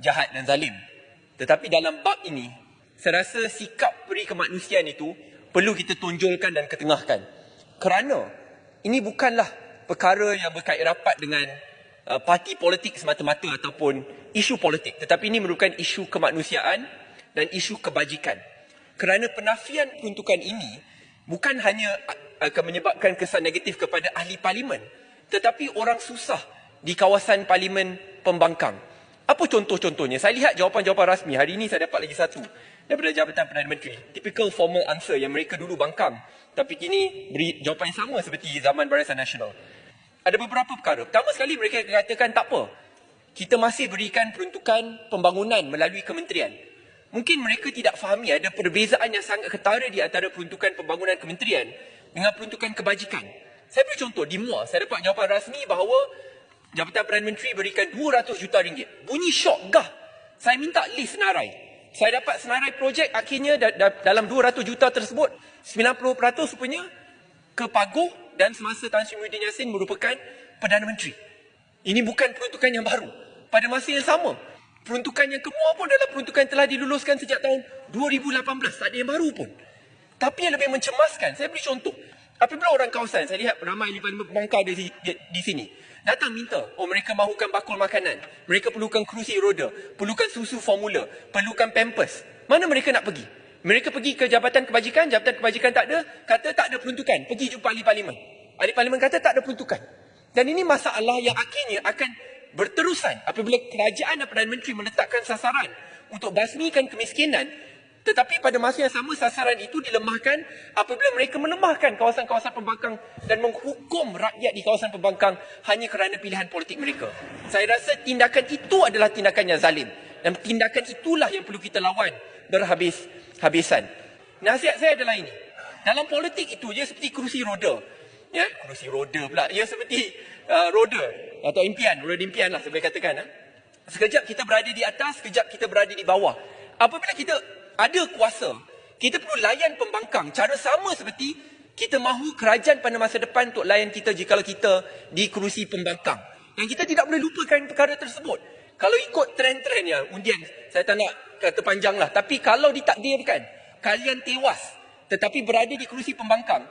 jahat dan zalim. Tetapi dalam bab ini, saya rasa sikap peri kemanusiaan itu perlu kita tonjolkan dan ketengahkan. Kerana ini bukanlah perkara yang berkait rapat dengan parti politik semata-mata ataupun isu politik. Tetapi ini merupakan isu kemanusiaan dan isu kebajikan. Kerana penafian peruntukan ini bukan hanya akan menyebabkan kesan negatif kepada ahli parlimen, tetapi orang susah di kawasan parlimen pembangkang. Apa contoh-contohnya? Saya lihat jawapan-jawapan rasmi. Hari ini saya dapat lagi satu daripada Jabatan Perdana Menteri. Typical formal answer yang mereka dulu bangkang, tapi kini beri jawapan yang sama seperti zaman Barisan Nasional. Ada beberapa perkara. Pertama sekali mereka katakan tak apa, kita masih berikan peruntukan pembangunan melalui kementerian. Mungkin mereka tidak fahami ada perbezaan yang sangat ketara di antara peruntukan pembangunan kementerian dengan peruntukan kebajikan. Saya beri contoh, di MUA saya dapat jawapan rasmi bahawa Jabatan Perdana Menteri berikan 200 juta ringgit. Bunyi syok, gah. Saya minta list senarai. Saya dapat senarai projek, akhirnya dalam 200 juta tersebut, 90% rupanya ke Paguh dan semasa Tan Sri Muhyiddin Yassin merupakan Perdana Menteri. Ini bukan peruntukan yang baru. Pada masa yang sama, peruntukan yang kedua pun adalah peruntukan yang telah diluluskan sejak tahun 2018. Tak ada yang baru pun. Tapi yang lebih mencemaskan, saya beri contoh. Apabila orang kawasan, saya lihat ramai Parlimen Pembangkang di sini, datang minta, mereka mahukan bakul makanan, mereka perlukan kerusi roda, perlukan susu formula, perlukan pampers. Mana mereka nak pergi? Mereka pergi ke Jabatan Kebajikan tak ada, kata tak ada peruntukan. Pergi jumpa ahli parlimen. Ahli parlimen kata tak ada peruntukan. Dan ini masalah yang akhirnya akan berterusan apabila kerajaan dan Perdana Menteri meletakkan sasaran untuk basmikan kemiskinan, tetapi pada masa yang sama sasaran itu dilemahkan apabila mereka melemahkan kawasan-kawasan pembangkang dan menghukum rakyat di kawasan pembangkang hanya kerana pilihan politik mereka. Saya rasa tindakan itu adalah tindakan yang zalim. Dan tindakan itulah yang perlu kita lawan berhabis-habisan. Nasihat saya adalah ini. Dalam politik itu dia seperti kerusi roda. Ya, kerusi roda pula. Ia seperti roda atau impian. Roda impian lah saya boleh katakan. Sekejap kita berada di atas, sekejap kita berada di bawah. Apabila kita ada kuasa, kita perlu layan pembangkang cara sama seperti kita mahu kerajaan pada masa depan untuk layan kita jika kita di kerusi pembangkang. Dan kita tidak boleh lupakan perkara tersebut. Kalau ikut trend-trend yang undian, saya tak nak kata panjang lah, tapi kalau ditakdirkan kalian tewas tetapi berada di kerusi pembangkang,